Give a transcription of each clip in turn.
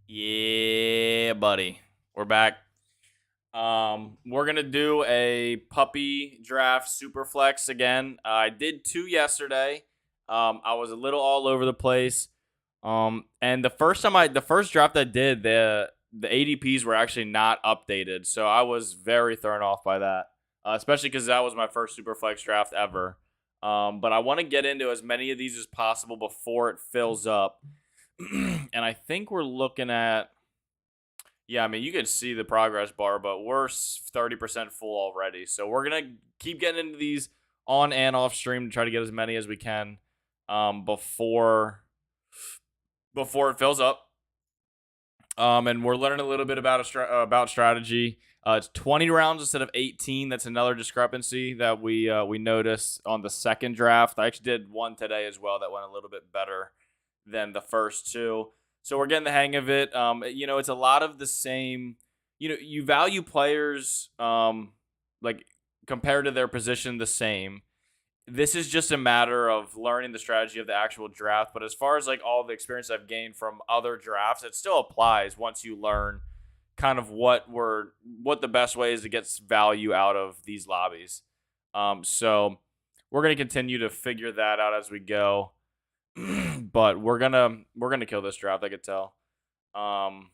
Yeah, buddy. We're back. We're gonna do a puppy draft Superflex again. I did two yesterday. I was a little all over the place. And the first draft I did, the ADPs were actually not updated, so I was very thrown off by that. Especially because that was my first Superflex draft ever. But I want to get into as many of these as possible before it fills up. And I think we're looking at, yeah, I mean, you can see the progress bar, but we're 30% full already. So we're going to keep getting into these on and off stream to try to get as many as we can before it fills up. And we're learning a little bit about strategy. It's 20 rounds instead of 18. That's another discrepancy that we noticed on the second draft. I actually did one today as well that went a little bit better than the first two. So we're getting the hang of it. It's a lot of the same. You value players like compared to their position the same. This is just a matter of learning the strategy of the actual draft. But as far as like all the experience I've gained from other drafts, it still applies once you learn kind of what the best way is to get value out of these lobbies. So we're gonna continue to figure that out as we go. But we're gonna kill this draft, I could tell. And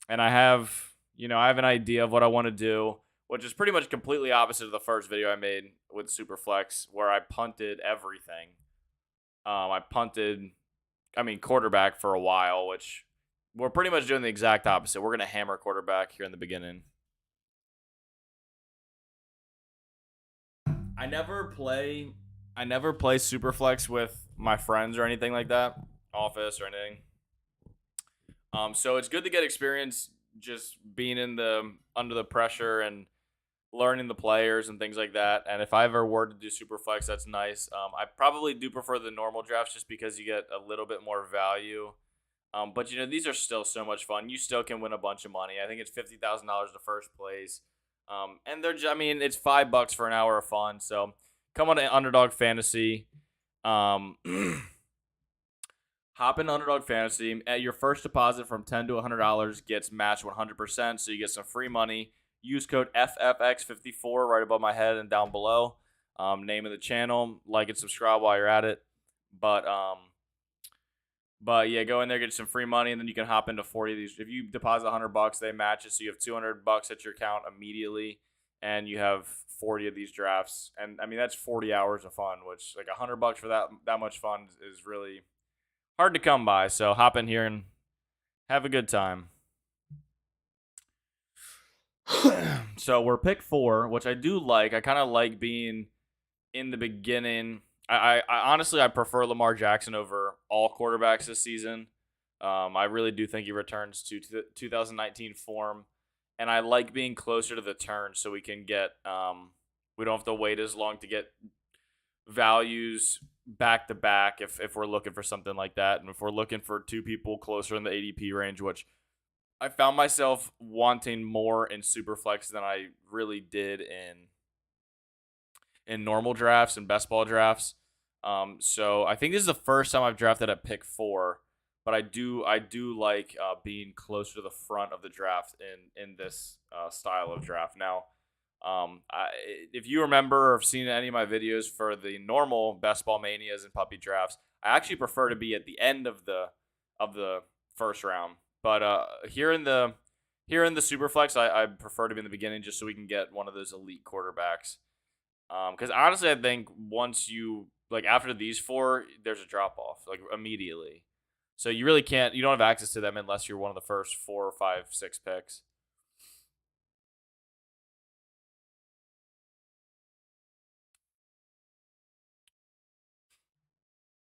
I have an idea of what I want to do, which is pretty much completely opposite of the first video I made with Superflex, where I punted everything. I punted, quarterback for a while, which we're pretty much doing the exact opposite. We're gonna hammer quarterback here in the beginning. I never play Superflex with my friends or anything like that, office or anything. So it's good to get experience just being in the under the pressure and learning the players and things like that. And if I ever were to do Superflex, that's nice. I probably do prefer the normal drafts just because you get a little bit more value. But these are still so much fun. You still can win a bunch of money. I think it's $50,000 to first place. And it's $5 for an hour of fun. So come on to Underdog Fantasy. Hop in Underdog Fantasy. At your first deposit from $10 to $100 gets matched 100%. So you get some free money. Use code FFX54 right above my head and down below. Name of the channel. Like and subscribe while you're at it. But yeah, go in there, get some free money, and then you can hop into 40 of these. If you deposit $100, they match it, so you have $200 at your account immediately, and you have 40 of these drafts. And that's 40 hours of fun, which like $100 for that much fun is really hard to come by. So hop in here and have a good time. So we're pick 4, which I do like. I kind of like being in the beginning. I honestly I prefer Lamar Jackson over all quarterbacks this season. I really do think he returns to 2019 form, and I like being closer to the turn so we can get we don't have to wait as long to get values back to back if we're looking for something like that, and if we're looking for two people closer in the ADP range, which I found myself wanting more in Superflex than I really did in normal drafts and best ball drafts. So I think this is the first time I've drafted at pick 4, but I do like being closer to the front of the draft in this style of draft. Now, if you remember or have seen any of my videos for the normal best ball manias and puppy drafts, I actually prefer to be at the end of the first round. But here in the Superflex, I prefer to be in the beginning just so we can get one of those elite quarterbacks. Because honestly, I think once you after these 4, there's a drop off immediately. So you really can't. You don't have access to them unless you're one of the first 4 or 5, 6 picks.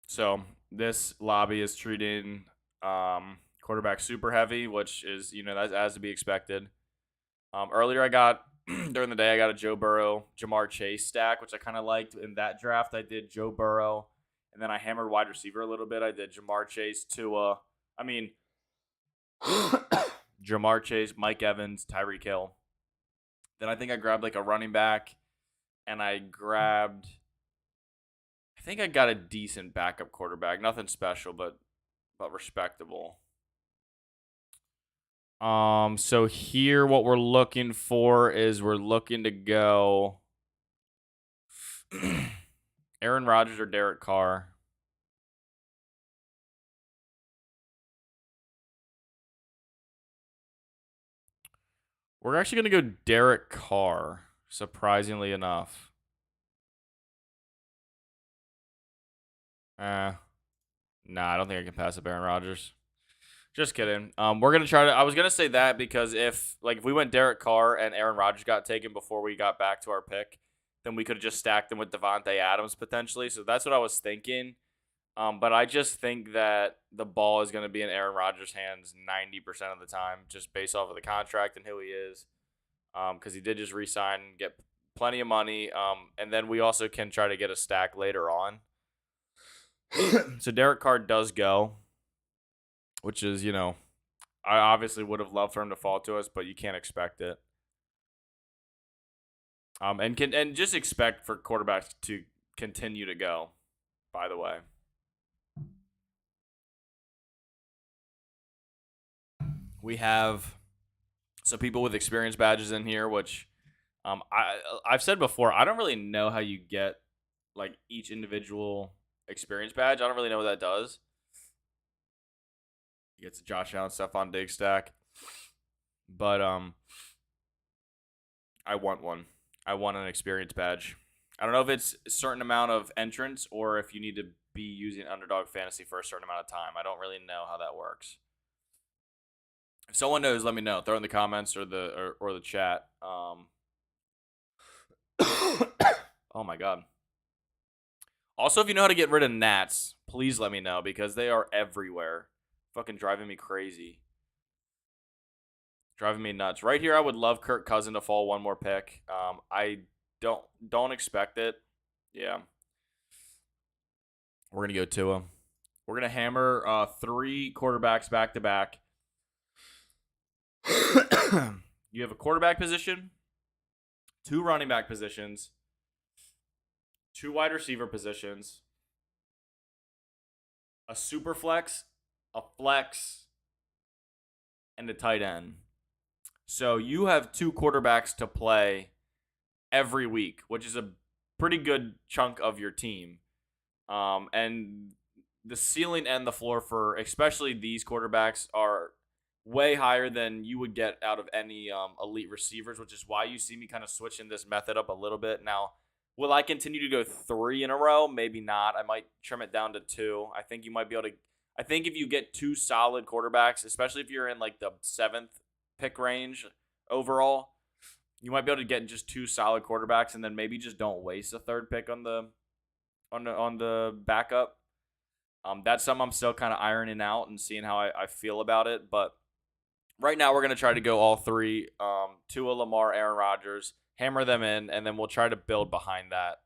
So this lobby is treating quarterback super heavy, which is that's as to be expected. Earlier I got during the day I got a Joe Burrow, Jamar Chase stack, which I kind of liked. In that draft I did Joe Burrow, and then I hammered wide receiver a little bit. I did Jamar Chase, Jamar Chase, Mike Evans, Tyreek Hill. Then I think I grabbed a running back, and I think I got a decent backup quarterback. Nothing special, but respectable. So here what we're looking for is we're looking to go Aaron Rodgers or Derek Carr. We're actually going to go Derek Carr, surprisingly enough. Nah, I don't think I can pass up Aaron Rodgers. Just kidding. We're gonna try to. I was gonna say that because if we went Derek Carr and Aaron Rodgers got taken before we got back to our pick, then we could have just stacked them with Devontae Adams potentially. So that's what I was thinking. But I just think that the ball is gonna be in Aaron Rodgers' hands 90% of the time, just based off of the contract and who he is. Because he did just resign and get plenty of money. And then we also can try to get a stack later on. So Derek Carr does go, which is, I obviously would have loved for him to fall to us, but you can't expect it. And just expect for quarterbacks to continue to go, by the way. We have some people with experience badges in here, which I've said before, I don't really know how you get like each individual experience badge. I don't really know what that does. He gets a Josh Allen, Stephon Diggs stack. But I want one. I want an experience badge. I don't know if it's a certain amount of entrance or if you need to be using Underdog Fantasy for a certain amount of time. I don't really know how that works. If someone knows, let me know. Throw it in the comments or the chat. Oh my god. Also, if you know how to get rid of gnats, please let me know because they are everywhere. Fucking driving me crazy. Driving me nuts. Right here, I would love Kirk Cousins to fall one more pick. I don't expect it. Yeah. We're gonna go Tua. We're gonna hammer 3 quarterbacks back to back. You have a quarterback position, 2 running back positions, 2 wide receiver positions, a super flex, a flex, and a tight end. So you have 2 quarterbacks to play every week, which is a pretty good chunk of your team. And the ceiling and the floor for especially these quarterbacks are way higher than you would get out of any elite receivers, which is why you see me kind of switching this method up a little bit. Now, will I continue to go 3 in a row? Maybe not. I might trim it down to 2. I think you might be able to. I think if you get 2 solid quarterbacks, especially if you're in like the 7th pick range overall, you might be able to get just 2 solid quarterbacks, and then maybe just don't waste a 3rd pick on the backup. That's something I'm still kind of ironing out and seeing how I feel about it. But right now, we're going to try to go all 3. Tua, Lamar, Aaron Rodgers, hammer them in, and then we'll try to build behind that.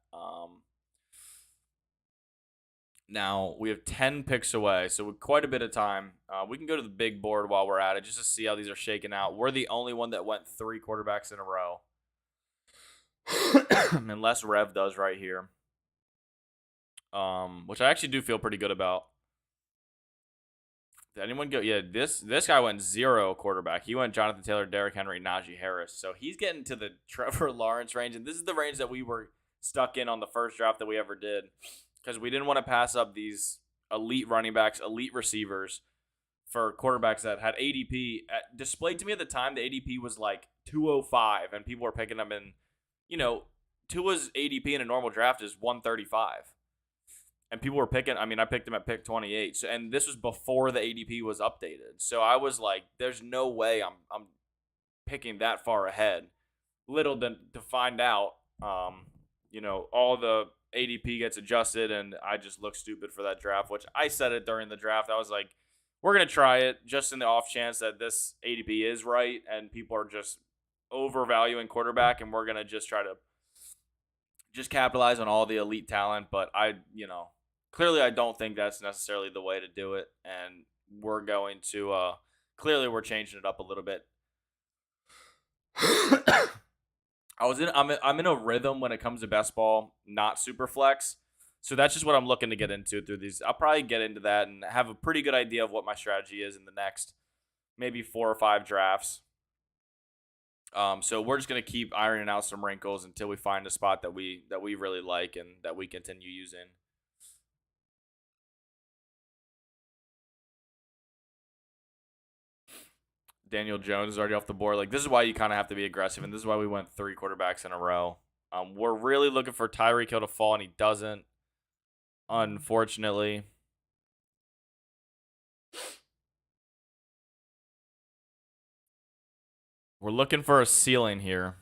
Now, we have 10 picks away, so with quite a bit of time. We can go to the big board while we're at it just to see how these are shaking out. We're the only one that went 3 quarterbacks in a row. Unless Rev does right here. Which I actually do feel pretty good about. Did anyone go? Yeah, this guy went 0 quarterback. He went Jonathan Taylor, Derrick Henry, Najee Harris. So he's getting to the Trevor Lawrence range, and this is the range that we were stuck in on the first draft that we ever did, because we didn't want to pass up these elite running backs, elite receivers for quarterbacks that had ADP. Displayed to me at the time, the ADP was like 205, and people were picking them in. Tua's ADP in a normal draft is 135. And people were picking. I mean, I picked him at pick 28. So, and this was before the ADP was updated. So I was like, "There's no way I'm picking that far ahead." Little to find out, all the ADP gets adjusted, and I just look stupid for that draft. Which I said it during the draft. I was like, "We're gonna try it just in the off chance that this ADP is right, and people are just overvaluing quarterback, and we're gonna just try to just capitalize on all the elite talent." But clearly, I don't think that's necessarily the way to do it, and we're going to clearly we're changing it up a little bit. I'm in a rhythm when it comes to best ball, not super flex, so that's just what I'm looking to get into through these. I'll probably get into that and have a pretty good idea of what my strategy is in the next maybe 4 or 5 drafts. So we're just gonna keep ironing out some wrinkles until we find a spot that we really like and that we continue using. Daniel Jones is already off the board. Like, this is why you kind of have to be aggressive, and this is why we went 3 quarterbacks in a row. We're really looking for Tyreek Hill to fall, and he doesn't, unfortunately. We're looking for a ceiling here.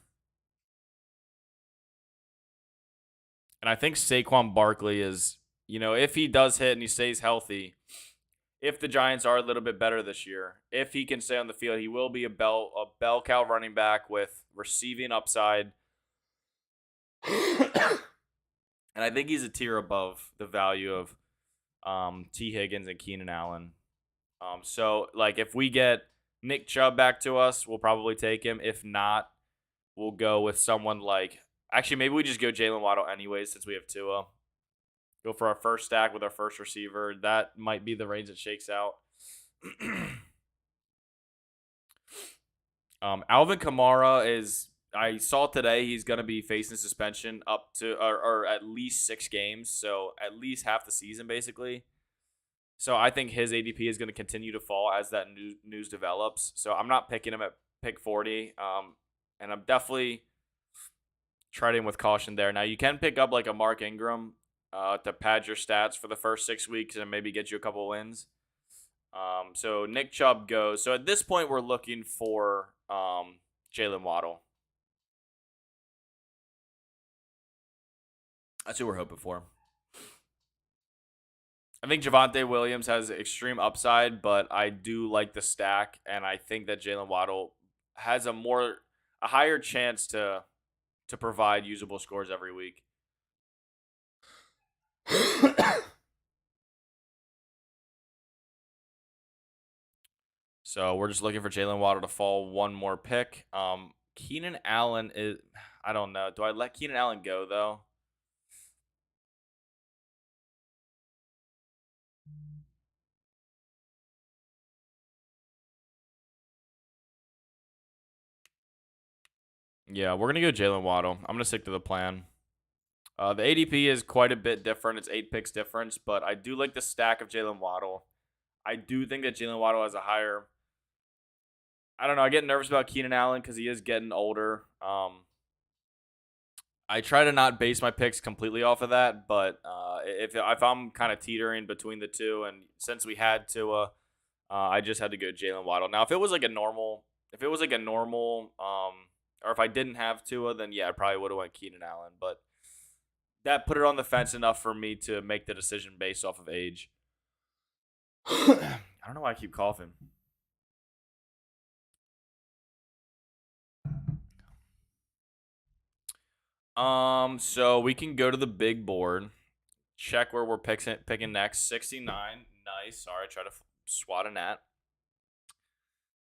And I think Saquon Barkley is, if he does hit and he stays healthy, if the Giants are a little bit better this year, if he can stay on the field, he will be a bell cow running back with receiving upside. And I think he's a tier above the value of T. Higgins and Keenan Allen. So, like, if we get Nick Chubb back to us, we'll probably take him. If not, we'll go with someone like... Actually, maybe we just go Jalen Waddle anyways since we have Tua. Go for our first stack with our first receiver. That might be the range that shakes out. Alvin Kamara is... I saw today he's going to be facing suspension up to or at least 6 games. So at least half the season, basically. So I think his ADP is going to continue to fall as that news develops. So I'm not picking him at pick 40. And I'm definitely treading with caution there. Now, you can pick up like a Mark Ingram to pad your stats for the first 6 weeks and maybe get you a couple wins. So Nick Chubb goes. So at this point, we're looking for Jalen Waddle. That's who we're hoping for. I think Javonte Williams has extreme upside, but I do like the stack, and I think that Jalen Waddle has a higher chance to provide usable scores every week. So we're just looking for Jalen Waddle to fall one more pick. Keenan Allen is... I don't know. Do I let Keenan Allen go, though? Yeah, we're going to go Jalen Waddle. I'm going to stick to the plan. The ADP is quite a bit different. It's 8 picks difference, but I do like the stack of Jalen Waddle. I do think that Jalen Waddle has a higher... I don't know. I get nervous about Keenan Allen because he is getting older. I try to not base my picks completely off of that, but if I'm kind of teetering between the two, and since we had Tua, I just had to go Jalen Waddle. Now, if it was like a normal, or if I didn't have Tua, then yeah, I probably would have went Keenan Allen. But that put it on the fence enough for me to make the decision based off of age. I don't know why I keep coughing. So we can go to the big board, check where we're picking next. 69, nice. Sorry, try to swat a gnat.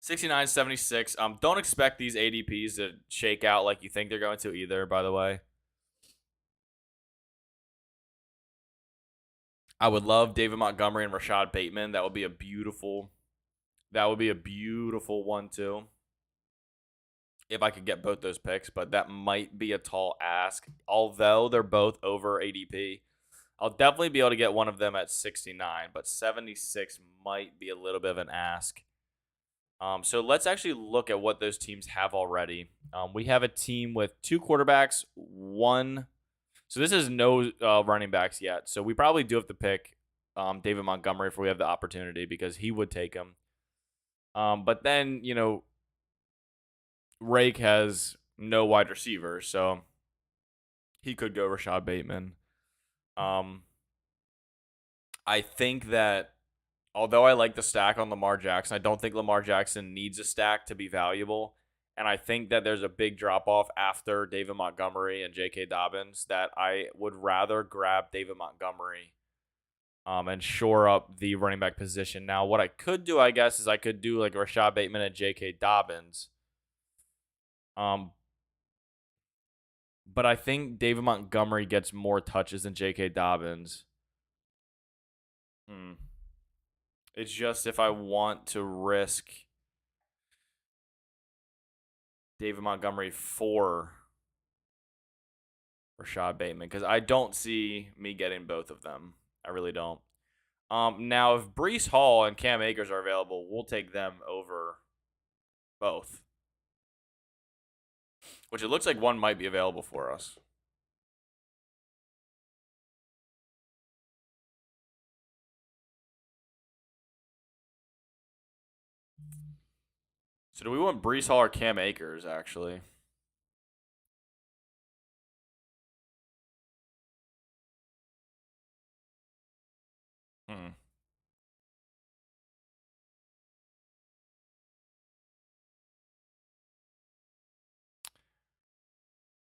69, 76. Don't expect these ADPs to shake out like you think they're going to either, by the way. I would love David Montgomery and Rashad Bateman. That would be a beautiful one too, if I could get both those picks, but that might be a tall ask. Although they're both over ADP, I'll definitely be able to get one of them at 69, but 76 might be a little bit of an ask. So let's actually look at what those teams have already. We have a team with 2 quarterbacks, 1. So this is no running backs yet. So we probably do have to pick David Montgomery if we have the opportunity, because he would take him. But then, Rake has no wide receiver, so he could go Rashad Bateman. I think that although I like the stack on Lamar Jackson, I don't think Lamar Jackson needs a stack to be valuable. And I think that there's a big drop-off after David Montgomery and J.K. Dobbins that I would rather grab David Montgomery and shore up the running back position. Now, what I could do, I guess, is I could do like Rashad Bateman and J.K. Dobbins. But I think David Montgomery gets more touches than J.K. Dobbins. It's just if I want to risk David Montgomery for Rashad Bateman because I don't see me getting both of them. I really don't. Now, if Breece Hall and Cam Akers are available, we'll take them over both. Which it looks like one might be available for us. So do we want Breece Hall or Cam Akers, actually? Hmm.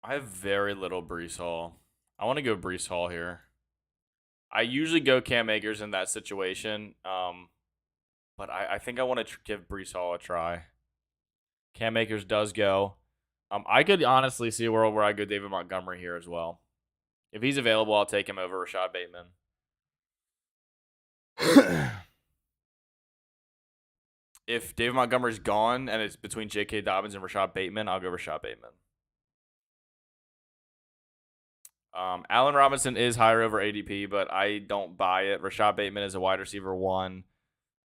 I have very little Breece Hall. I want to go Breece Hall here. I usually go Cam Akers in that situation, but I think I want to give Breece Hall a try. Cam Akers does go. I could honestly see a world where I go David Montgomery here as well. If he's available, I'll take him over Rashad Bateman. If David Montgomery's gone and it's between J.K. Dobbins and Rashad Bateman, I'll go Rashad Bateman. Allen Robinson is higher over ADP, but I don't buy it. Rashad Bateman is a wide receiver 1.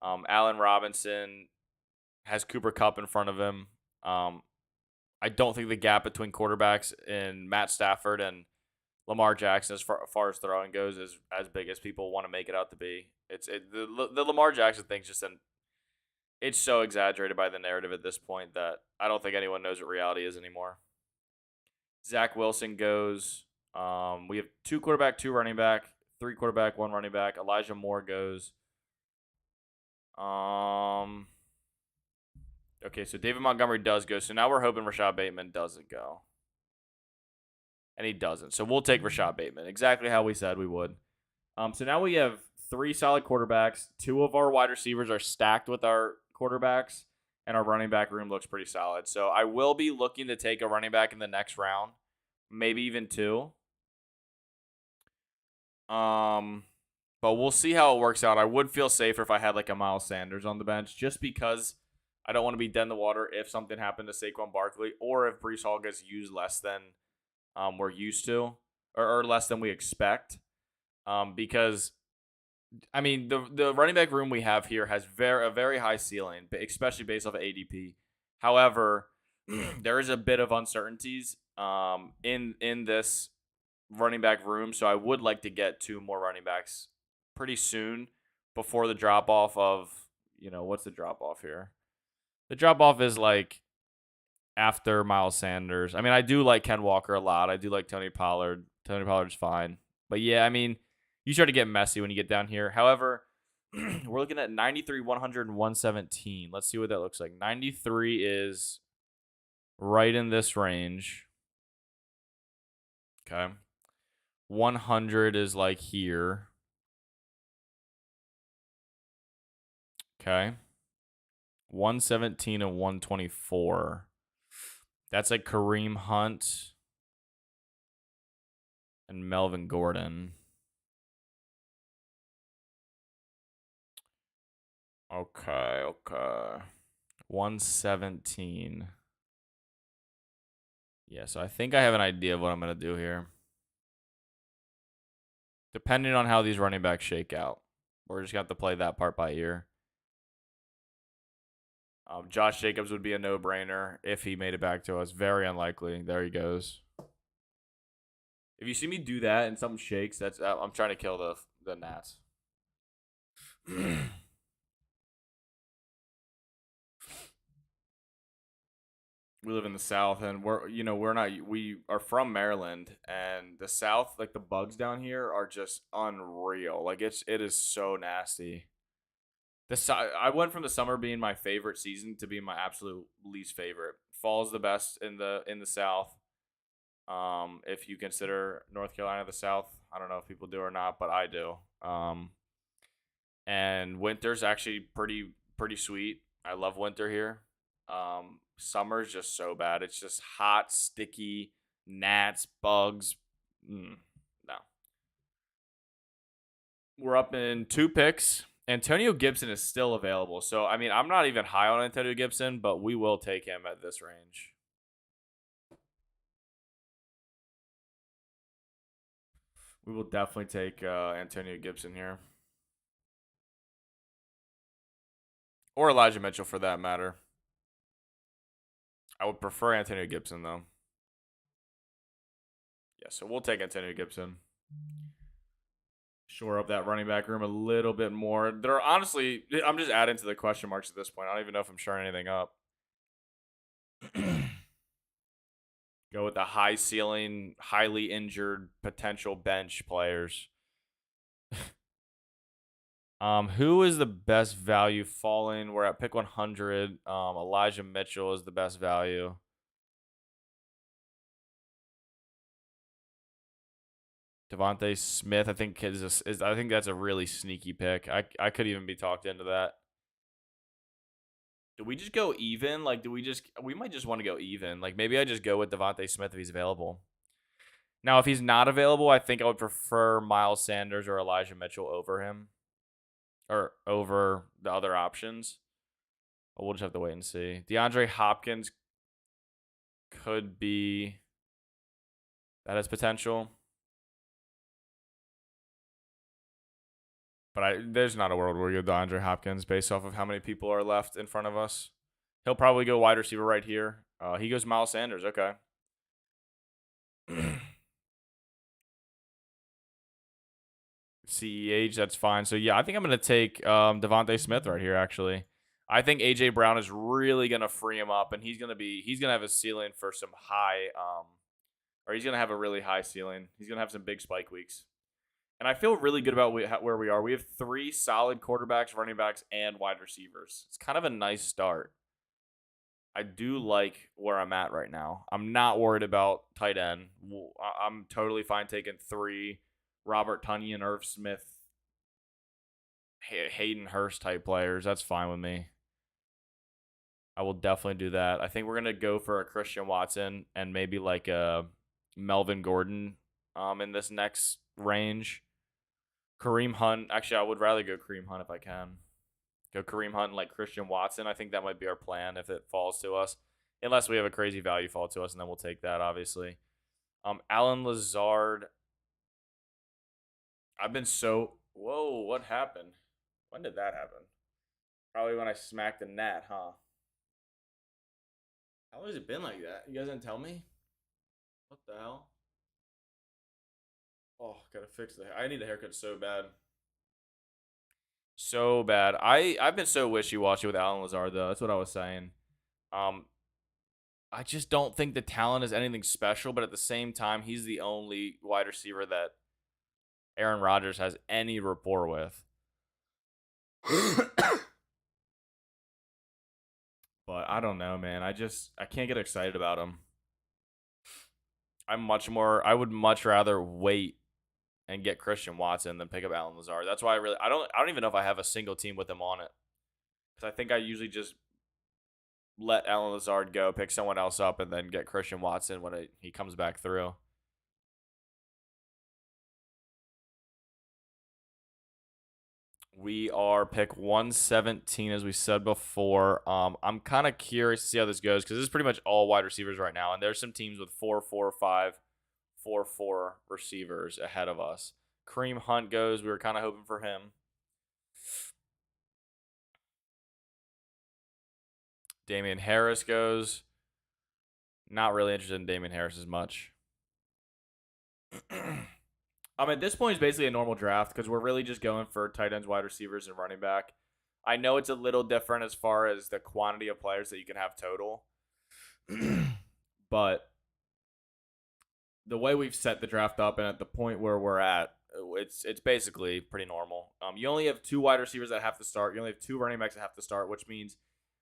Allen Robinson has Cooper Kupp in front of him. I don't think the gap between quarterbacks in Matt Stafford and Lamar Jackson, as far as throwing goes, is as big as people want to make it out to be. The Lamar Jackson thing's just it's so exaggerated by the narrative at this point that I don't think anyone knows what reality is anymore. Zach Wilson goes. We have 2 quarterback, 2 running back, 3 quarterback, 1 running back. Elijah Moore goes. Okay, so David Montgomery does go. So now we're hoping Rashad Bateman doesn't go. And he doesn't. So we'll take Rashad Bateman. Exactly how we said we would. So now we have 3 solid quarterbacks. 2 of our wide receivers are stacked with our quarterbacks. And our running back room looks pretty solid. So I will be looking to take a running back in the next round. Maybe even 2. But we'll see how it works out. I would feel safer if I had like a Miles Sanders on the bench just because I don't want to be dead in the water if something happened to Saquon Barkley or if Breece Hall gets used less than we're used to or less than we expect. Because, I mean, the running back room we have here has a very high ceiling, especially based off of ADP. However, there is a bit of uncertainties in this running back room, so I would like to get 2 more running backs pretty soon before the drop off of, what's the drop off here? The drop off is like after Miles Sanders. I mean, I do like Ken Walker a lot. I do like Tony Pollard. Tony Pollard's fine. But yeah, I mean, you start to get messy when you get down here. However, we're looking at 93, 100, and 117. Let's see what that looks like. 93 is right in this range. Okay. 100 is like here. Okay. 117 and 124. That's like Kareem Hunt and Melvin Gordon. Okay. 117. Yeah, so I think I have an idea of what I'm going to do here. Depending on how these running backs shake out. We're just going to have to play that part by ear. Josh Jacobs would be a no-brainer if he made it back to us. Very unlikely. There he goes. If you see me do that and something shakes, that's I'm trying to kill the gnats. We live in the South, and we are from Maryland, and the South, like the bugs down here are just unreal. Like it is so nasty. I went from the summer being my favorite season to being my absolute least favorite. Fall's the best in the South. If you consider North Carolina the South, I don't know if people do or not, but I do. And winter's actually pretty sweet. I love winter here. Summer's just so bad. It's just hot, sticky, gnats, bugs. No. We're up in 2 picks. Antonio Gibson is still available. So, I mean, I'm not even high on Antonio Gibson, but we will take him at this range. We will definitely take Antonio Gibson here. Or Elijah Mitchell for that matter. I would prefer Antonio Gibson though. Yeah, so we'll take Antonio Gibson. Shore up that running back room a little bit more. There are honestly, I'm just adding to the question marks at this point. I don't even know if I'm shoring anything up. Go with the high ceiling, highly injured potential bench players. Who is the best value falling? We're at pick 100. Elijah Mitchell is the best value. Devontae Smith, I think I think that's a really sneaky pick. I could even be talked into that. Do we just go even? Like, we might just want to go even. Like, maybe I just go with Devontae Smith if he's available. Now, if he's not available, I think I would prefer Miles Sanders or Elijah Mitchell over him or over the other options. But we'll just have to wait and see. DeAndre Hopkins could be, that has potential. But there's not a world where you go DeAndre Hopkins based off of how many people are left in front of us. He'll probably go wide receiver right here. He goes Miles Sanders. Okay. CEH, that's fine. So yeah, I think I'm gonna take Devontae Smith right here. Actually, I think AJ Brown is really gonna free him up, and he's gonna have a ceiling for some high or he's gonna have a really high ceiling. He's gonna have some big spike weeks, and I feel really good about where we are. We have 3 solid quarterbacks, running backs, and wide receivers. It's kind of a nice start. I do like where I'm at right now. I'm not worried about tight end. I'm totally fine taking 3 Robert Tonyan, Irv Smith, Hayden Hurst type players. That's fine with me. I will definitely do that. I think we're gonna go for a Christian Watson and maybe like a Melvin Gordon in this next range. Kareem Hunt. Actually, I would rather go Kareem Hunt if I can. Go Kareem Hunt and like Christian Watson. I think that might be our plan if it falls to us. Unless we have a crazy value fall to us, and then we'll take that, obviously. Alan Lazard. I've been so. Whoa, what happened? When did that happen? Probably when I smacked the net, huh? How long has it been like that? You guys didn't tell me? What the hell? Oh, gotta fix the hair. I need a haircut so bad. So bad. I've been so wishy-washy with Alan Lazard, though. That's what I was saying. Um, I just don't think the talent is anything special, but at the same time, he's the only wide receiver that Aaron Rodgers has any rapport with. But I don't know, man. I can't get excited about him. I would much rather wait and get Christian Watson than pick up Alan Lazard. That's why I don't even know if I have a single team with him on it. Because I think I usually just let Alan Lazard go, pick someone else up, and then get Christian Watson when he comes back through. We are pick 117, as we said before. I'm kind of curious to see how this goes because this is pretty much all wide receivers right now, and there's some teams with 4-4-5, 4-4 receivers ahead of us. Kareem Hunt goes. We were kind of hoping for him. Damian Harris goes. Not really interested in Damian Harris as much. At this point, it's basically a normal draft because we're really just going for tight ends, wide receivers, and running back. I know it's a little different as far as the quantity of players that you can have total, but the way we've set the draft up and at the point where we're at, it's basically pretty normal. You only have 2 wide receivers that have to start. You only have 2 running backs that have to start, which means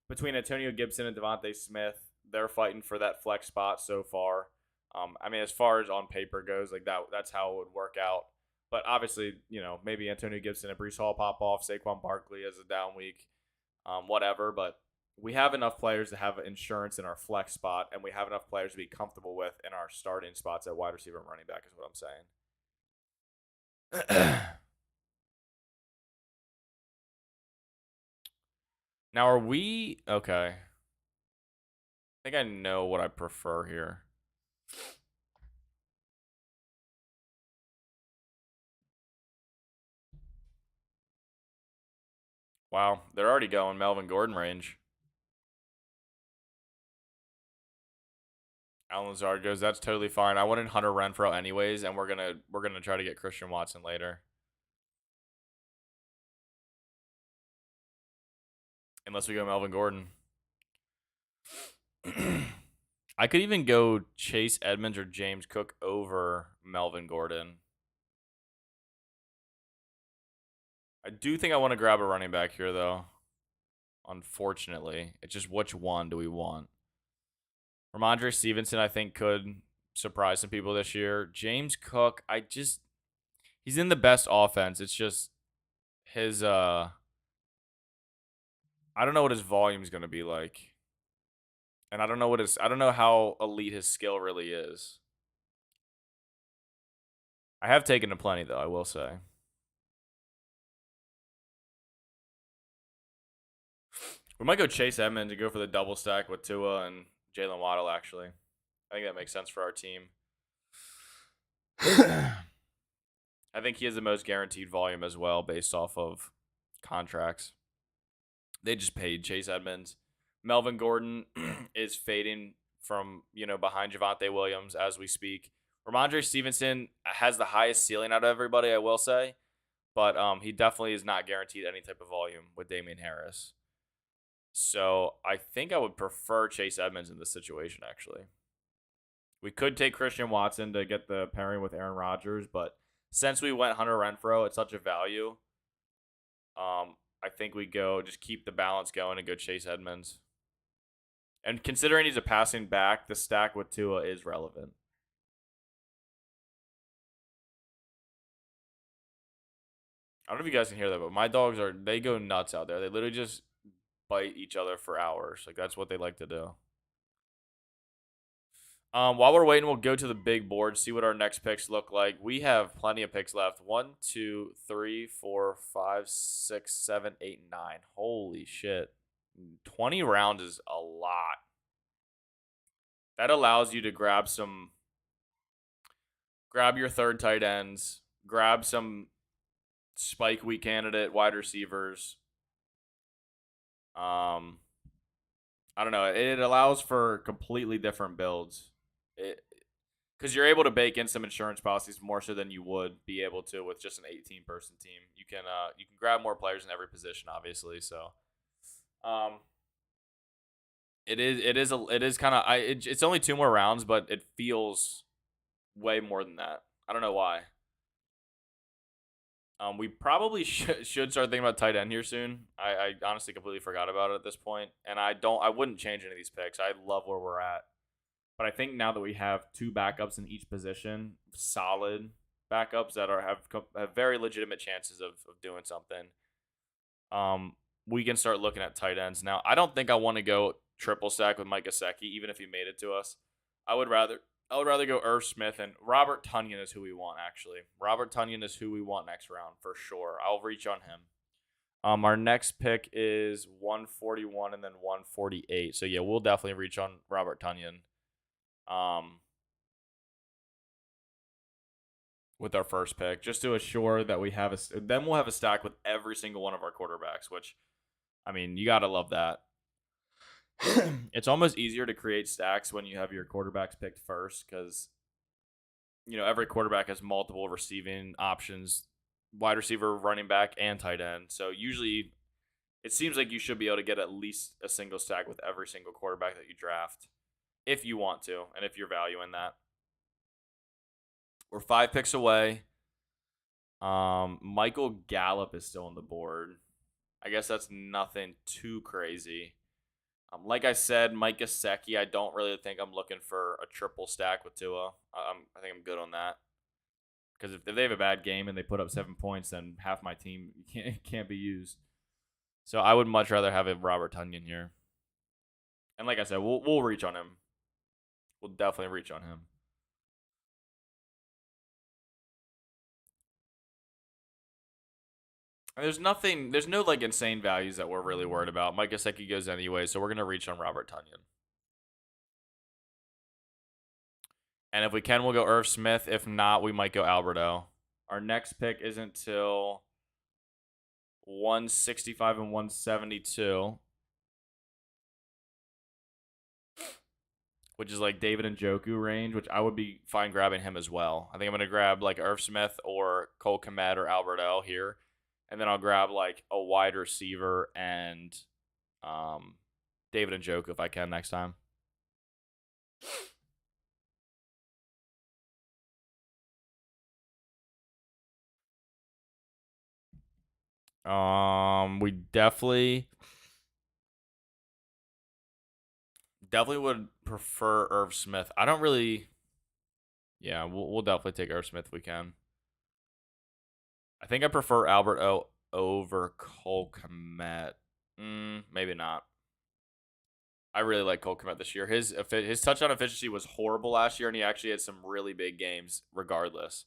between Antonio Gibson and Devontae Smith, they're fighting for that flex spot so far. As far as on paper goes, like that's how it would work out. But obviously, maybe Antonio Gibson and Breece Hall pop off, Saquon Barkley as a down week, whatever. But we have enough players to have insurance in our flex spot, and we have enough players to be comfortable with in our starting spots at wide receiver and running back, is what I'm saying. Now, are we okay? I think I know what I prefer here. Wow, they're already going Melvin Gordon range. Alan Lazard goes, that's totally fine. I wanted Hunter Renfrow anyways, and we're gonna try to get Christian Watson later. Unless we go Melvin Gordon. I could even go Chase Edmonds or James Cook over Melvin Gordon. I do think I want to grab a running back here, though. Unfortunately, it's just which one do we want? Ramondre Stevenson, I think, could surprise some people this year. James Cook, he's in the best offense. It's just his I don't know what his volume is going to be like. And I don't know how elite his skill really is. I have taken to plenty though, I will say. We might go Chase Edmonds and go for the double stack with Tua and Jalen Waddle, actually. I think that makes sense for our team. I think he has the most guaranteed volume as well based off of contracts. They just paid Chase Edmonds. Melvin Gordon is fading from, behind Javonte Williams as we speak. Ramondre Stevenson has the highest ceiling out of everybody, I will say. But he definitely is not guaranteed any type of volume with Damian Harris. So I think I would prefer Chase Edmonds in this situation, actually. We could take Christian Watson to get the pairing with Aaron Rodgers, but since we went Hunter Renfrow at such a value, I think we just keep the balance going and go Chase Edmonds. And considering he's a passing back, the stack with Tua is relevant. I don't know if you guys can hear that, but my dogs they go nuts out there. They literally just bite each other for hours. Like, that's what they like to do. While we're waiting, we'll go to the big board, see what our next picks look like. We have plenty of picks left. 1, 2, 3, 4, 5, 6, 7, 8, 9. Holy shit. 20 rounds is a lot. That allows you to grab your third tight ends, grab some spike week candidate wide receivers. I don't know. It allows for completely different builds. Because you're able to bake in some insurance policies more so than you would be able to with just an 18-person team. You can grab more players in every position, obviously. So, it is kind of it's only 2 more rounds, but it feels way more than that. I don't know why. We probably should start thinking about tight end here soon. I honestly completely forgot about it at this point, and I wouldn't change any of these picks. I love where we're at. But I think now that we have 2 backups in each position, solid backups that have very legitimate chances of doing something, we can start looking at tight ends. Now, I don't think I want to go triple stack with Mike Gesicki, even if he made it to us. I would rather go Irv Smith, and Robert Tonyan is who we want, actually. Robert Tonyan is who we want next round for sure. I'll reach on him. Our next pick is 141 and then 148. So yeah, we'll definitely reach on Robert Tonyan. With our first pick, just to assure that we have then we'll have a stack with every single one of our quarterbacks, which, I mean, you gotta love that. It's almost easier to create stacks when you have your quarterbacks picked first, because every quarterback has multiple receiving options, wide receiver, running back, and tight end. So usually, it seems like you should be able to get at least a single stack with every single quarterback that you draft, if you want to, and if you're valuing that. We're 5 picks away. Michael Gallup is still on the board. I guess that's nothing too crazy. Like I said, Mike Gesicki, I don't really think I'm looking for a triple stack with Tua. I think I'm good on that. Because if they have a bad game and they put up 7 points, then half my team can't be used. So I would much rather have a Robert Tonyan here. And like I said, we'll reach on him. We'll definitely reach on him. There's no like insane values that we're really worried about. Mike Gesicki goes anyway, so we're gonna reach on Robert Tonyan. And if we can, we'll go Irv Smith. If not, we might go Alberto. Our next pick isn't till 165 and 172, which is like David and Njoku range, which I would be fine grabbing him as well. I think I'm going to grab like Irv Smith or Cole Kmet or Albert L here. And then I'll grab like a wide receiver and David and Njoku if I can next time. We definitely would prefer Irv Smith. I don't really. Yeah, we'll definitely take Irv Smith if we can. I think I prefer Albert O over Cole Kmet. Maybe not. I really like Cole Kmet this year. His touchdown efficiency was horrible last year, and he actually had some really big games regardless.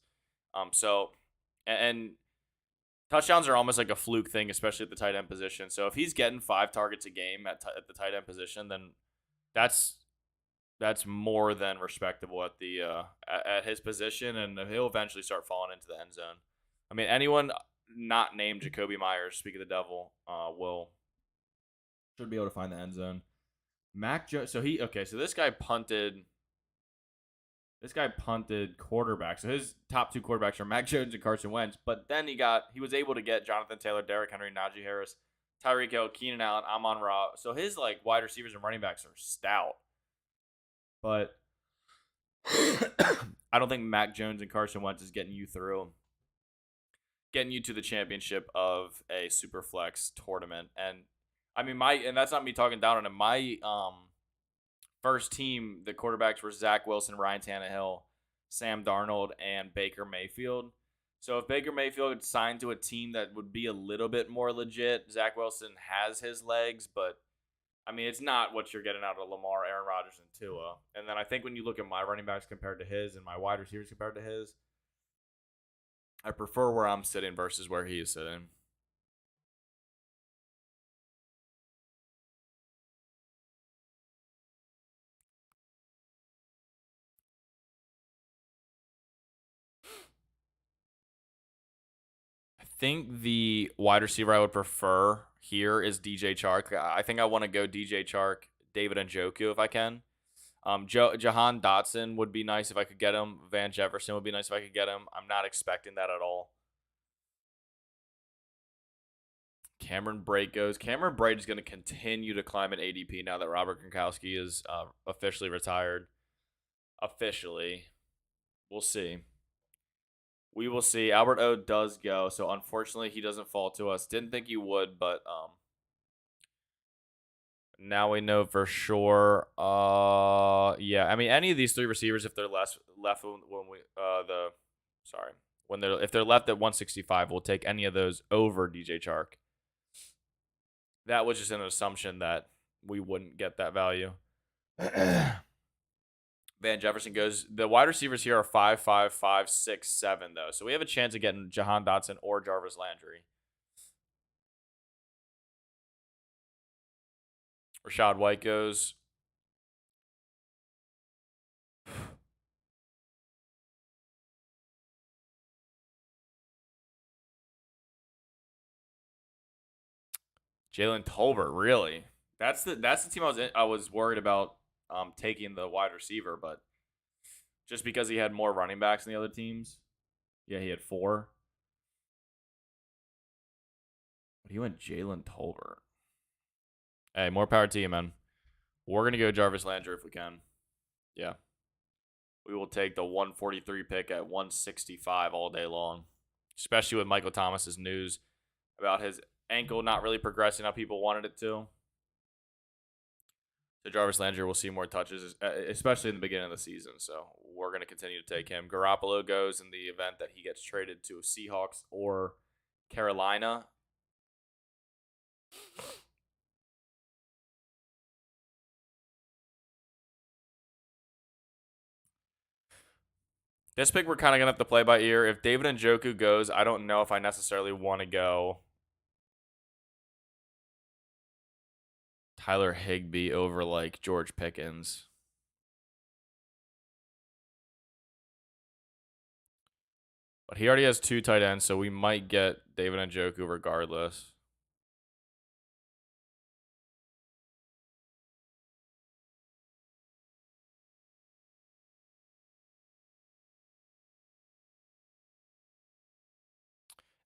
So, and touchdowns are almost like a fluke thing, especially at the tight end position. So if he's getting 5 targets a game at the tight end position, then that's more than respectable at the at his position, and he'll eventually start falling into the end zone. I mean, anyone not named Jacoby Myers, speak of the devil, should be able to find the end zone. Mac Jones. So this guy punted. This guy punted quarterback. So his top 2 quarterbacks are Mac Jones and Carson Wentz. But then he was able to get Jonathan Taylor, Derrick Henry, Najee Harris, Tyreek Hill, Keenan Allen, Amon-Ra. So his like wide receivers and running backs are stout. But I don't think Mac Jones and Carson Wentz is getting you to the championship of a Superflex tournament. And I mean, and that's not me talking down on him. My first team, the quarterbacks were Zach Wilson, Ryan Tannehill, Sam Darnold, and Baker Mayfield. So if Baker Mayfield signed to a team that would be a little bit more legit, Zach Wilson has his legs, but I mean, it's not what you're getting out of Lamar, Aaron Rodgers, and Tua. And then I think when you look at my running backs compared to his and my wide receivers compared to his, I prefer where I'm sitting versus where he is sitting. I think the wide receiver I would prefer here is DJ Chark. I think I want to go DJ Chark, David Njoku if I can. Jahan Dotson would be nice if I could get him. Van Jefferson would be nice if I could get him. I'm not expecting that at all. Cameron Brate goes. Cameron Brate is going to continue to climb in ADP now that Robert Gronkowski is officially retired. Officially. We'll see. We will see. Albert O does go, so unfortunately he doesn't fall to us. Didn't think he would, but now we know for sure. Yeah. I mean, any of these 3 receivers, if they're left when we if they're left at 165, we'll take any of those over DJ Chark. That was just an assumption that we wouldn't get that value. Van Jefferson goes. The wide receivers here are 5'5", 5'6", 7 though, so we have a chance of getting Jahan Dotson or Jarvis Landry. Rashad White goes. Jalen Tolbert, really? That's the team I was worried about taking the wide receiver, but just because he had more running backs than the other teams. Yeah, he had 4. But he went Jalen Tolbert. Hey, more power to you, man. We're going to go Jarvis Landry if we can. Yeah. We will take the 143 pick at 165 all day long, especially with Michael Thomas's news about his ankle not really progressing how people wanted it to. So Jarvis Landry will see more touches, especially in the beginning of the season. So we're going to continue to take him. Garoppolo goes in the event that he gets traded to Seahawks or Carolina. This pick we're kind of going to have to play by ear. If David Njoku goes, I don't know if I necessarily want to go Tyler Higbee over like George Pickens. But he already has 2 tight ends, so we might get David Njoku regardless.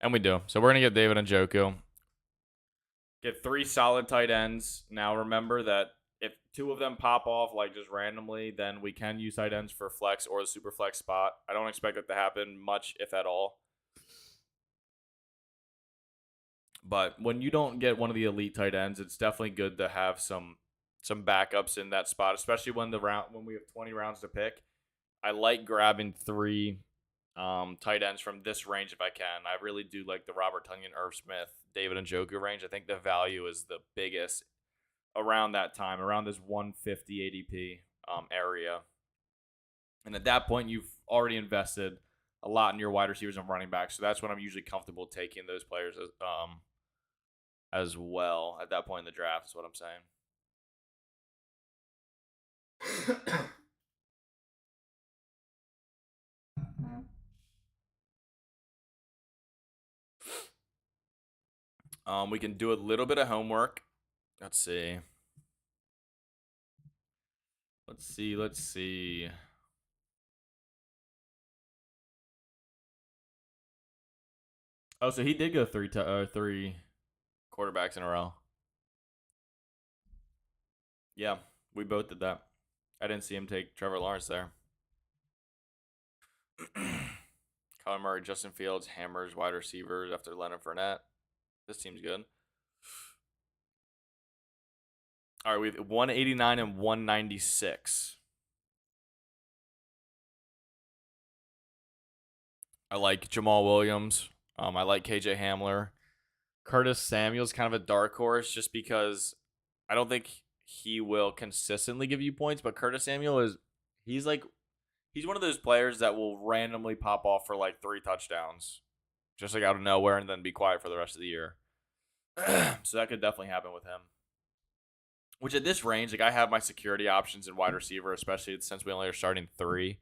And we do. So we're going to get David Njoku. Get 3 solid tight ends. Now remember that if 2 of them pop off like just randomly, then we can use tight ends for flex or the super flex spot. I don't expect it to happen much, if at all. But when you don't get one of the elite tight ends, it's definitely good to have some backups in that spot, especially when we have 20 rounds to pick. I like grabbing 3 tight ends from this range if I can. I really do like the Robert Tonyan, Irv Smith, David Njoku range. I think the value is the biggest around that time, around this 150 ADP area. And at that point, you've already invested a lot in your wide receivers and running backs. So that's when I'm usually comfortable taking those players as well at that point in the draft, is what I'm saying. We can do a little bit of homework. Let's see. Let's see. Oh, so he did go 3 quarterbacks in a row. Yeah, we both did that. I didn't see him take Trevor Lawrence there. Kyler Murray, Justin Fields, hammers wide receivers after Leonard Fournette. This team's good. All right, we have 189 and 196. I like Jamal Williams. I like KJ Hamler. Curtis Samuel's kind of a dark horse just because I don't think he will consistently give you points, but Curtis Samuel he's one of those players that will randomly pop off for like 3 touchdowns just like out of nowhere and then be quiet for the rest of the year. So that could definitely happen with him. Which at this range, like I have my security options in wide receiver, especially since we only are starting 3.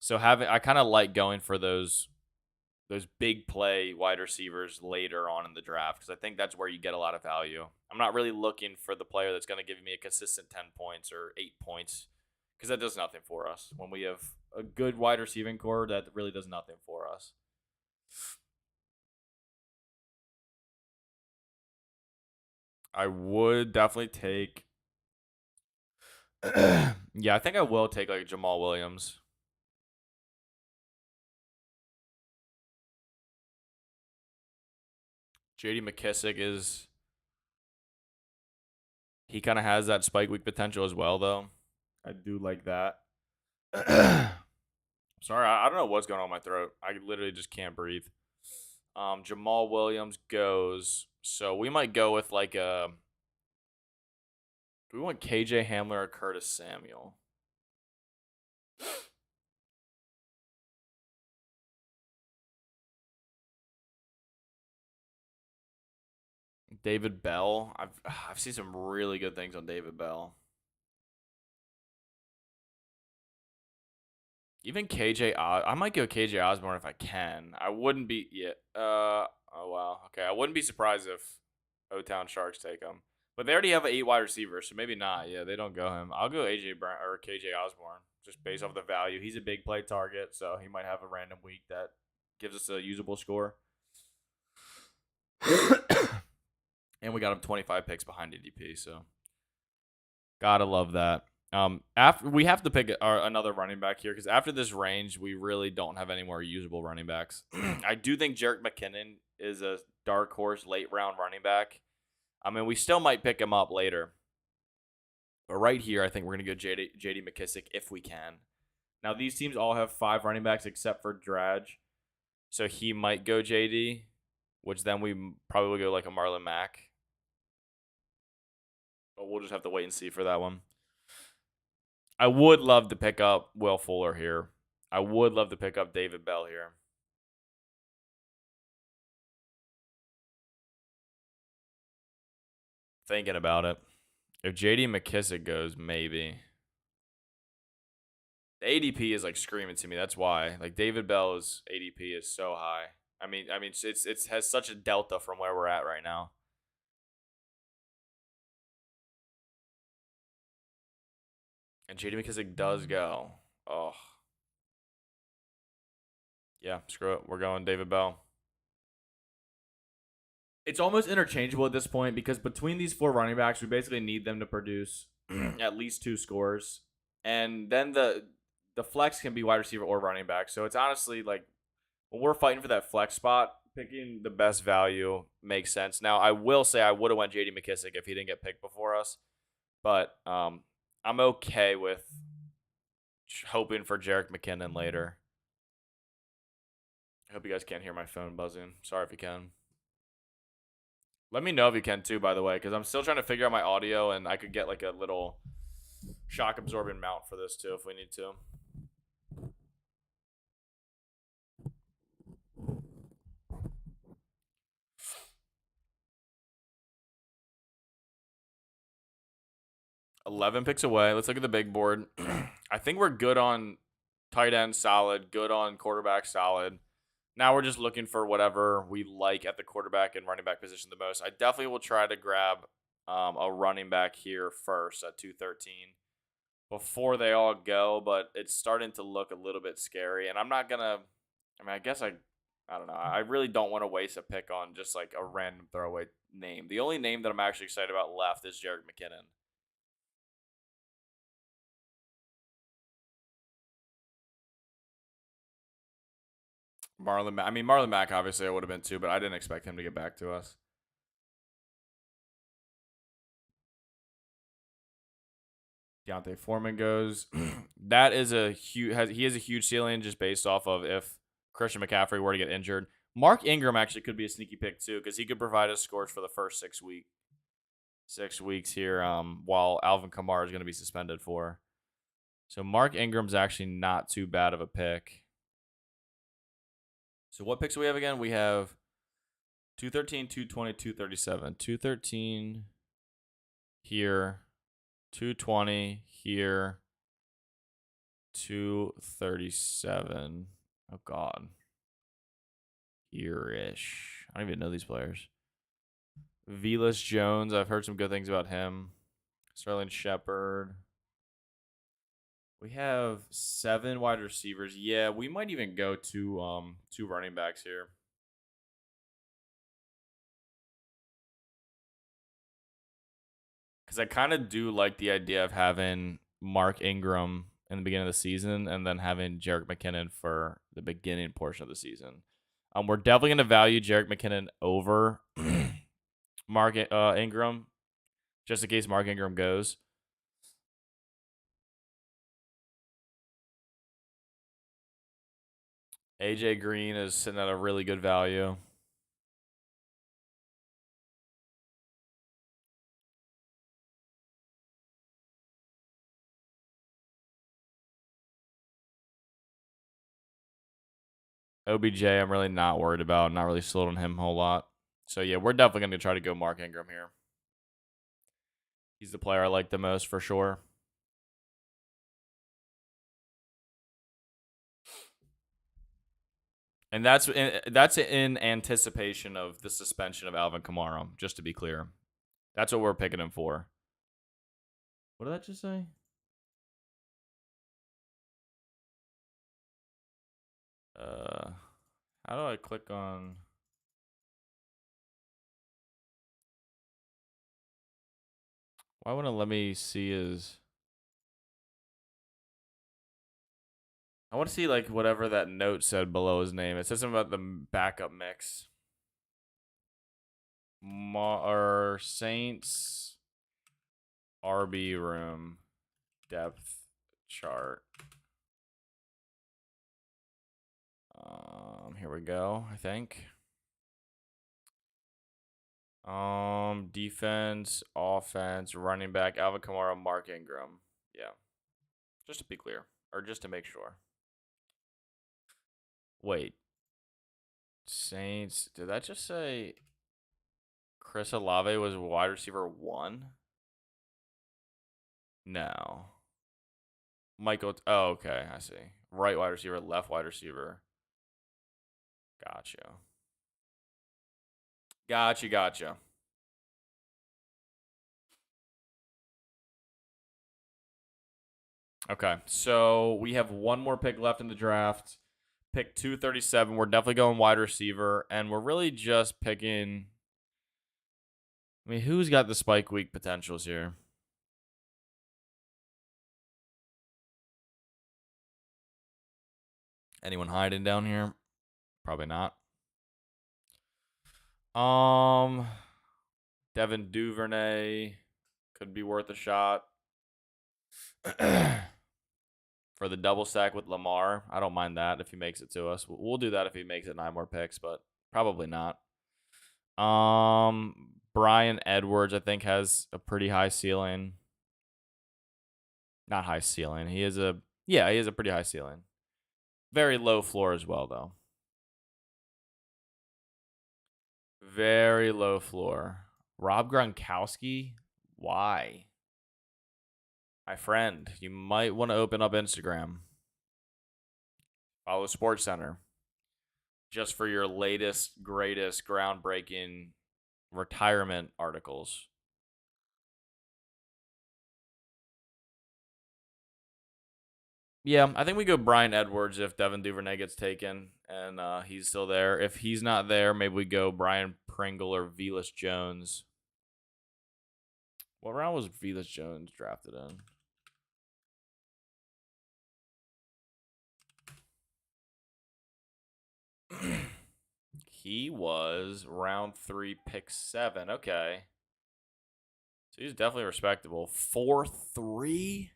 So I kind of like going for those big play wide receivers later on in the draft because I think that's where you get a lot of value. I'm not really looking for the player that's going to give me a consistent 10 points or 8 points because that does nothing for us. When we have a good wide receiving core, that really does nothing for us. I would definitely take. Yeah, I think I will take like Jamal Williams. JD McKissick he kind of has that spike week potential as well, though. I do like that. Sorry, I don't know what's going on in my throat. I literally just can't breathe. Jamal Williams goes. So we might go with like a. Do we want KJ Hamler or Curtis Samuel? David Bell. I've seen some really good things on David Bell. Even KJ, I might go KJ Osborne if I can. I wouldn't be. Yeah. Oh wow. Okay. I wouldn't be surprised if O-Town Sharks take him. But they already have an 8 wide receiver, so maybe not. Yeah, they don't go him. I'll go AJ Brown or KJ Osborne just based off the value. He's a big play target, so he might have a random week that gives us a usable score. And we got him 25 picks behind ADP, so gotta love that. After we have to pick another running back here because after this range, we really don't have any more usable running backs. I do think Jerick McKinnon is a dark horse late round running back. I mean, we still might pick him up later, but right here, I think we're gonna go JD McKissick if we can. Now these teams all have 5 running backs except for Drage, so he might go JD, which then we probably go like a Marlon Mack. But we'll just have to wait and see for that one. I would love to pick up Will Fuller here. I would love to pick up David Bell here. Thinking about it. If JD McKissick goes, maybe. The ADP is like screaming to me. That's why. Like David Bell's ADP is so high. I mean, it has such a delta from where we're at right now. And JD McKissick does go. Oh. Yeah, screw it. We're going David Bell. It's almost interchangeable at this point because between these four running backs, we basically need them to produce at least 2 scores, and then the flex can be wide receiver or running back. So it's honestly like when we're fighting for that flex spot, picking the best value makes sense. Now, I will say I would have went J.D. McKissick if he didn't get picked before us, but I'm okay with hoping for Jerick McKinnon later. I hope you guys can't hear my phone buzzing. Sorry if you can. Let me know if you can too, by the way, because I'm still trying to figure out my audio, and I could get like a little shock absorbing mount for this too if we need to. $11 picks away. Let's look at the big board. I think we're good on tight end, solid. Good on quarterback, solid. Now we're just looking for whatever we like at the quarterback and running back position the most. I definitely will try to grab a running back here first at 213 before they all go, but it's starting to look a little bit scary. And I'm not gonna. I mean, I don't know. I really don't want to waste a pick on just like a random throwaway name. The only name that I'm actually excited about left is Jerick McKinnon. Marlon Mack. I mean, Marlon Mack obviously I would have been too, but I didn't expect him to get back to us. Deontay Foreman goes. That is a huge. He has a huge ceiling just based off of if Christian McCaffrey were to get injured. Mark Ingram actually could be a sneaky pick too because he could provide us scores for the first 6 weeks here. While Alvin Kamara is going to be suspended for. So Mark Ingram's actually not too bad of a pick. So what picks do we have again? We have 213, 220, 237. 213 here. 220 here. 237. Oh, God. Here-ish. I don't even know these players. Velus Jones. I've heard some good things about him. Sterling Shepard. We have 7 wide receivers. Yeah, we might even go to 2 running backs here. Because I kind of do like the idea of having Mark Ingram in the beginning of the season and then having Jerick McKinnon for the beginning portion of the season. We're definitely going to value Jerick McKinnon over Mark Ingram, just in case Mark Ingram goes. AJ Green is sitting at a really good value. OBJ, I'm really not worried about. I'm not really sold on him a whole lot. So, yeah, we're definitely going to try to go Mark Ingram here. He's the player I like the most for sure. And that's in anticipation of the suspension of Alvin Kamara, just to be clear. That's what we're picking him for. What did that just say? How do I click on... Why wouldn't it let me see his... I want to see like whatever that note said below his name. It says something about the backup mix. Or Saints RB room depth chart. Here we go, I think. Defense, offense, running back, Alvin Kamara, Mark Ingram. Yeah. Just to be clear. Or just to make sure. Wait. Saints. Did that just say Chris Olave was wide receiver 1? No. Michael. Oh, okay. I see. Right wide receiver, left wide receiver. Gotcha. Okay, so we have one more pick left in the draft. Pick 237. We're definitely going wide receiver, and we're really just picking I mean, who's got the spike week potentials here? Anyone hiding down here? Probably not. Devin Duvernay could be worth a shot. For the double stack with Lamar. I don't mind that if he makes it to us. We'll do that if he makes it 9 more picks, but probably not. Brian Edwards, I think, has a pretty high ceiling. Not high ceiling. He has a pretty high ceiling. Very low floor as well, though. Very low floor. Rob Gronkowski? Why? My friend, you might want to open up Instagram. Follow Sports Center. Just for your latest, greatest, groundbreaking retirement articles. Yeah, I think we go Brian Edwards if Devin Duvernay gets taken and he's still there. If he's not there, maybe we go Brian Pringle or Velus Jones. What round was Velus Jones drafted in? He was round 3, pick 7. Okay. So he's definitely respectable. 4-3?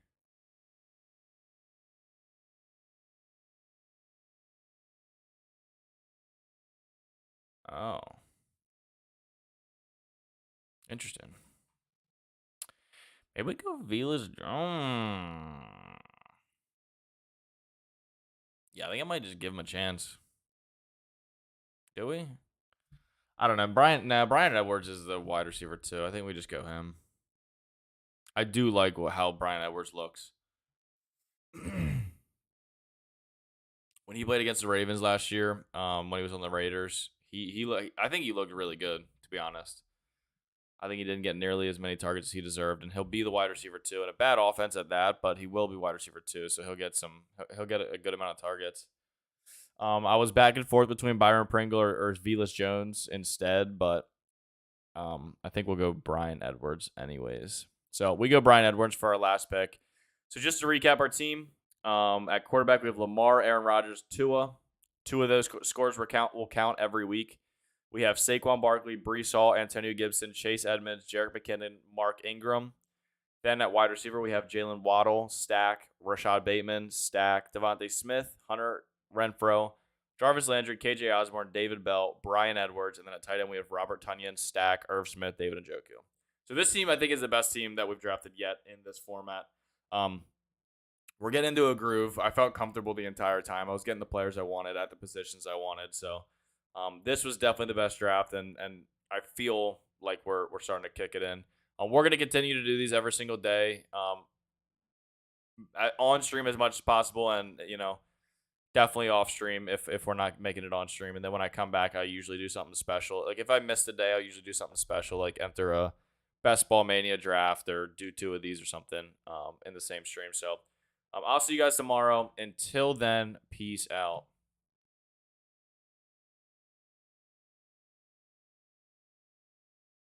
Oh. Interesting. Maybe we go Velus. Yeah, I think I might just give him a chance. Do we? I don't know. Brian Edwards is the wide receiver too. I think we just go him. I do like how Brian Edwards looks. When he played against the Ravens last year, when he was on the Raiders, I think he looked really good, to be honest. I think he didn't get nearly as many targets as he deserved, and he'll be the wide receiver too. And a bad offense at that, but he will be wide receiver too, so he'll get a good amount of targets. I was back and forth between Byron Pringle or Velus Jones instead, but I think we'll go Brian Edwards anyways. So we go Brian Edwards for our last pick. So just to recap our team, at quarterback we have Lamar, Aaron Rodgers, Tua. 2 of those scores will count every week. We have Saquon Barkley, Breece Hall, Antonio Gibson, Chase Edmonds, Jerick McKinnon, Mark Ingram. Then at wide receiver, we have Jalen Waddle, stack, Rashad Bateman, stack, Devontae Smith, Hunter Renfrow, Jarvis Landry, KJ Osborne, David Bell, Brian Edwards, and then at tight end, we have Robert Tonyan, stack, Irv Smith, David Njoku. So this team, I think, is the best team that we've drafted yet in this format. We're getting into a groove. I felt comfortable the entire time. I was getting the players I wanted at the positions I wanted. So this was definitely the best draft, and I feel like we're starting to kick it in. We're going to continue to do these every single day on stream as much as possible, and definitely off stream if we're not making it on stream. And then when I come back, I usually do something special. Like if I missed a day, I'll usually do something special, like enter a Best Ball Mania draft or do 2 of these or something in the same stream. So I'll see you guys tomorrow. Until then, peace out.